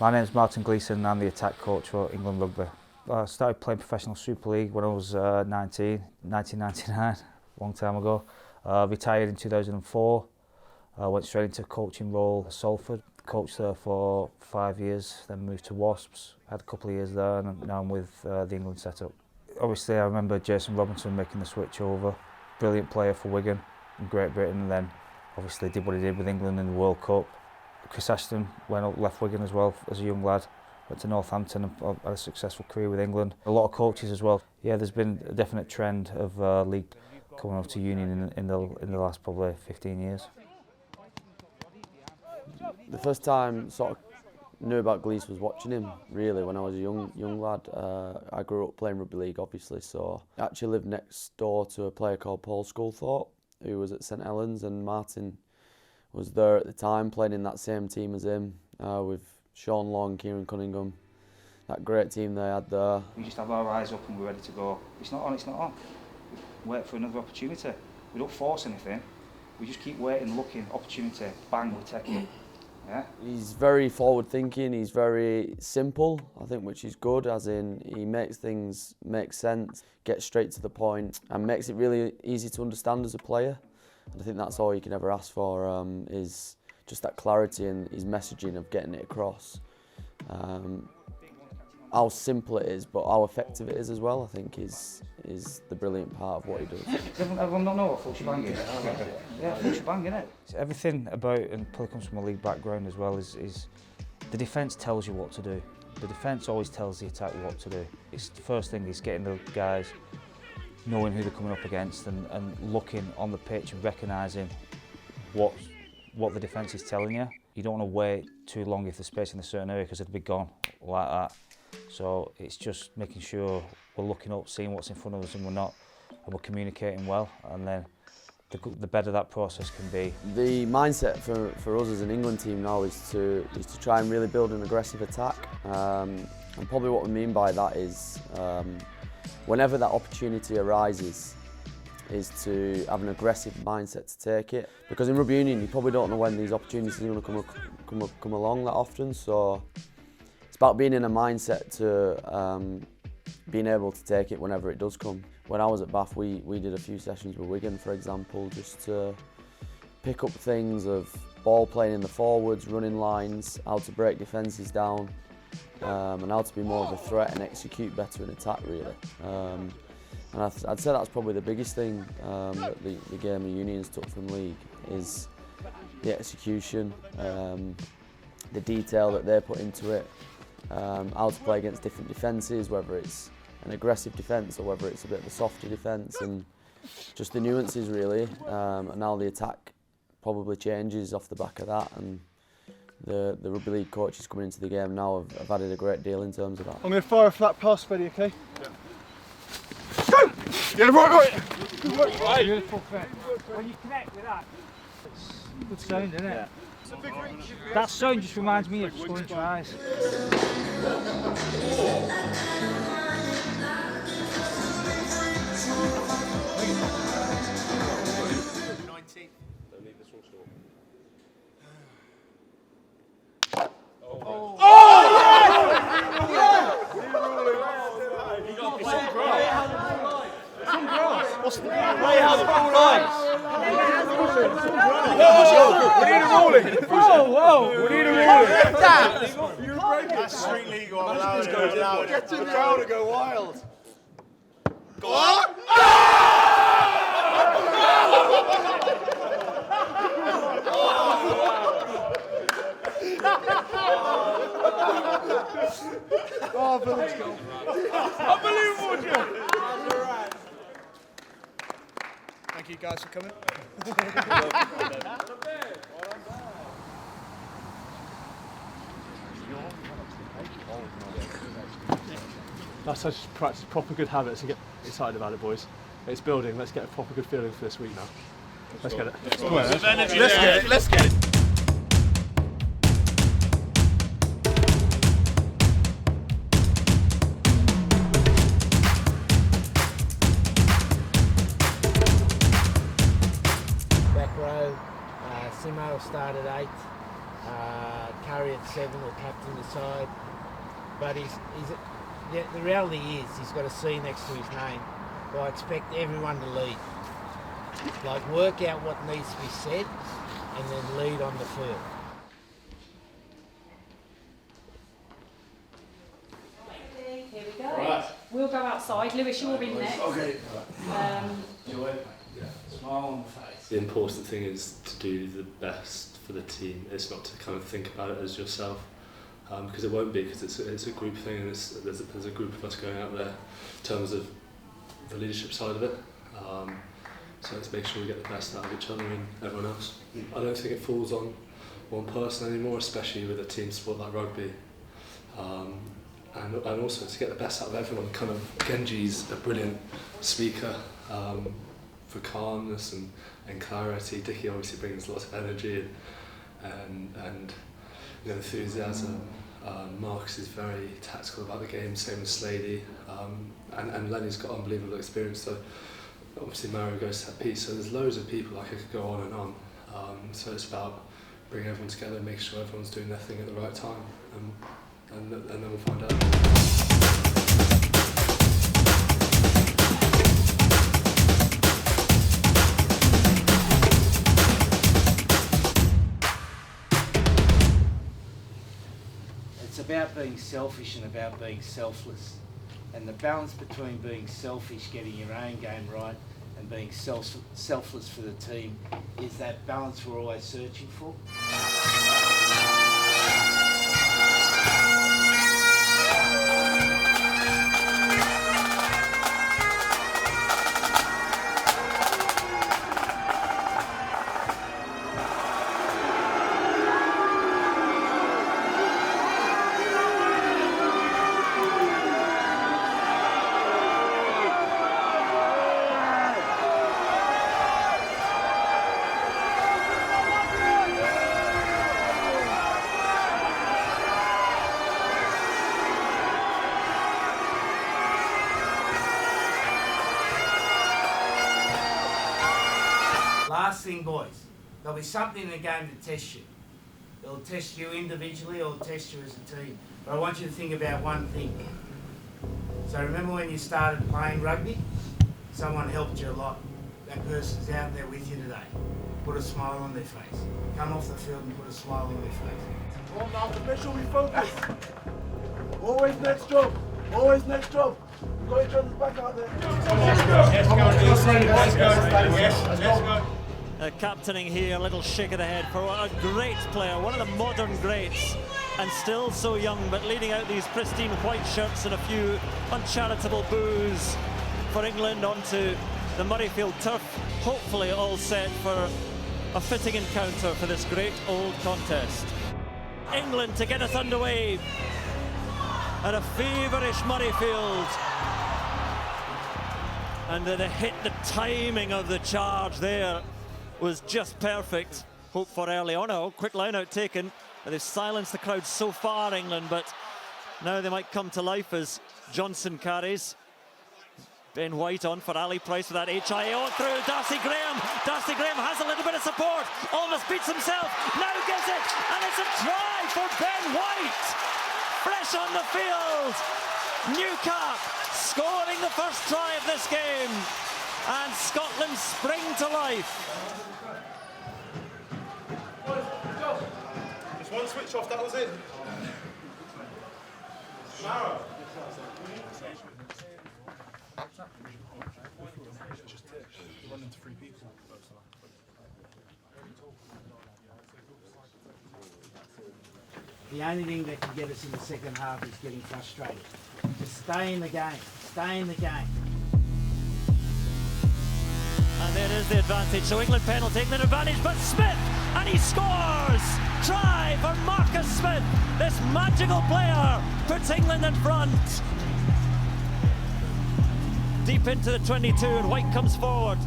My name's Martin Gleeson and I'm the attack coach for England Rugby. I started playing professional Super League when I was 1999, long time ago. Retired in 2004. Went straight into a coaching role at Salford. Coached there for 5 years, then moved to Wasps. Had a couple of years there and now I'm with the England setup. Obviously I remember Jason Robinson making the switch over. Brilliant player for Wigan in Great Britain, and then obviously did what he did with England in the World Cup. Chris Ashton left Wigan as well as a young lad, went to Northampton and had a successful career with England. A lot of coaches as well. Yeah, there's been a definite trend of league coming over to Union in the last probably 15 years. The first time sort of knew about Gleeson was watching him, really, when I was a young lad. I grew up playing rugby league, obviously, so I actually lived next door to a player called Paul Sculthorpe, who was at St Helens, and Martin was there at the time playing in that same team as him, with Sean Long, Kieran Cunningham, that great team they had there. We just have our eyes up and we're ready to go. It's not on, it's not on. Wait for another opportunity. We don't force anything. We just keep waiting, looking, opportunity, bang, we take it. Yeah. He's very forward thinking, he's very simple, I think, which is good, as in he makes things make sense, gets straight to the point and makes it really easy to understand as a player. And I think that's all you can ever ask for, is just that clarity and his messaging of getting it across. How simple it is, but how effective it is as well, I think is the brilliant part of what he does. Everyone not know what full shebang is? Yeah, full shebang, innit? Everything about, and probably comes from a league background as well, is the defence tells you what to do. The defence always tells the attack what to do. It's the first thing is getting the guys knowing who they're coming up against and looking on the pitch and recognising what the defence is telling you. You don't want to wait too long if there's space in a certain area because it'll be gone like that. So it's just making sure we're looking up, seeing what's in front of us and we're communicating well, and then the better that process can be. The mindset for us as an England team now is to try and really build an aggressive attack, and probably what we mean by that is whenever that opportunity arises is to have an aggressive mindset to take it, because in rugby union you probably don't know when these opportunities are going to come along that often, so it's about being in a mindset to being able to take it whenever it does come. When I was at Bath, we did a few sessions with Wigan, for example, just to pick up things of ball playing in the forwards, running lines, how to break defences down, and how to be more of a threat and execute better in attack, really. And I'd say that's probably the biggest thing that the game of unions took from league, is the execution, the detail that they put into it, how to play against different defences, whether it's an aggressive defence or whether it's a bit of a softer defence, and just the nuances, really. And now the attack probably changes off the back of that, and the rugby league coaches coming into the game now have added a great deal in terms of that. I'm going to fire a flat pass, Freddie, okay? Yeah. Go! Yeah, right! Good work. Right. Beautiful fit. When you connect with that, it's good sound, isn't it? Yeah. That sound just reminds me of scoring tries. Whoa! We need a ruling. That's street legal. I'm allowed. Get to the crowd and go wild. Go on! Oh, village goal. Unbelievable, Joe. Thank you guys for coming. That's how to practice proper good habits and get excited about it, boys. It's building. Let's get a proper good feeling for this week now. Let's get it. Let's get it. Back row, Simo started 8, carry at 7 or captain the side. But the reality is he's got a C next to his name. So I expect everyone to lead. Like, work out what needs to be said and then lead on the field. Here we go. Right. We'll go outside. Lewis, you'll be next. Okay. Smile on the face. The important thing is to do the best for the team. It's not to kind of think about it as yourself, because it won't be, because it's a group thing, and there's a group of us going out there in terms of the leadership side of it. So let's make sure we get the best out of each other and everyone else. I don't think it falls on one person anymore, especially with a team sport like rugby. And also to get the best out of everyone. Kind of Genji's a brilliant speaker for calmness and clarity. Dickie obviously brings lots of energy and enthusiasm. Marcus is very tactical about the game, same as Slady. And Lenny's got unbelievable experience. So obviously Mario goes to that piece. So there's loads of people, like I could go on and on. So it's about bringing everyone together, making sure everyone's doing their thing at the right time. And then we'll find out. It's about being selfish and about being selfless. And the balance between being selfish, getting your own game right, and being selfless for the team is that balance we're always searching for. Last thing, boys, there'll be something in the game to test you. It'll test you individually, or it'll test you as a team. But I want you to think about one thing. So remember when you started playing rugby? Someone helped you a lot. That person's out there with you today. Put a smile on their face. Come off the field and put a smile on their face. Well, now, make sure we focus. Always next job. Always next job. We've got each other's back out there. Let's go. Captaining here, a little shake of the head for a great player, one of the modern greats, and still so young, but leading out these pristine white shirts and a few uncharitable boos for England onto the Murrayfield turf, hopefully all set for a fitting encounter for this great old contest. England to get us underway at a feverish Murrayfield. And the timing of the charge there was just perfect. Hope for early on. Oh, quick line out taken. They've silenced the crowd so far, England, but now they might come to life as Johnson carries. Ben White on for Ali Price with that HIA through Darcy Graham. Darcy Graham has a little bit of support. Almost beats himself. Now gets it. And it's a try for Ben White. Fresh on the field. Newcap scoring the first try of this game. And Scotland spring to life. Just one switch off, that was it. Mara. Run into three people. The only thing that can get us in the second half is getting frustrated. Just stay in the game. Stay in the game. And there is the advantage. So England pen will take the advantage, but Smith, and he scores! Try for Marcus Smith. This magical player puts England in front. Deep into the 22, and White comes forward.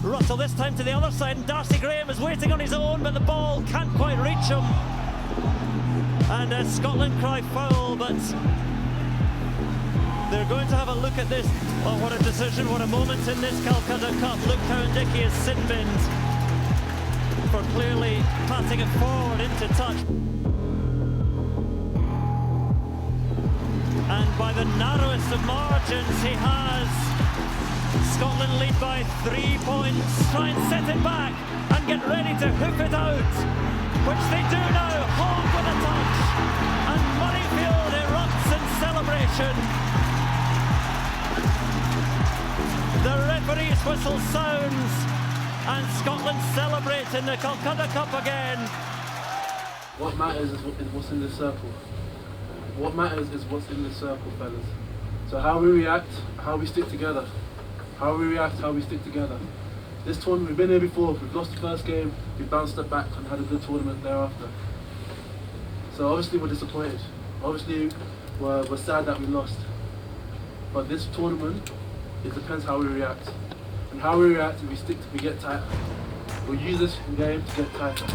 Russell this time to the other side, and Darcy Graham is waiting on his own, but the ball can't quite reach him. And Scotland cry foul, but they're going to have a look at this. Oh, what a decision, what a moment in this Calcutta Cup. Look how Dickie is sin-binned for clearly passing it forward into touch. And by the narrowest of margins, he has Scotland lead by 3 points. Try and set it back and get ready to hook it out, which they do now. Hawk with a touch, and Murrayfield erupts in celebration. The referee's whistle sounds, and Scotland celebrate in the Calcutta Cup again. What matters is what's in the circle. What matters is what's in the circle, fellas. So how we react, how we stick together. How we react, how we stick together. This tournament, we've been here before. We've lost the first game, we've bounced it back and had a good tournament thereafter. So obviously we're disappointed. Obviously we're sad that we lost. But this tournament, it depends how we react. And how we react, we get tighter. We'll use this game to get tighter.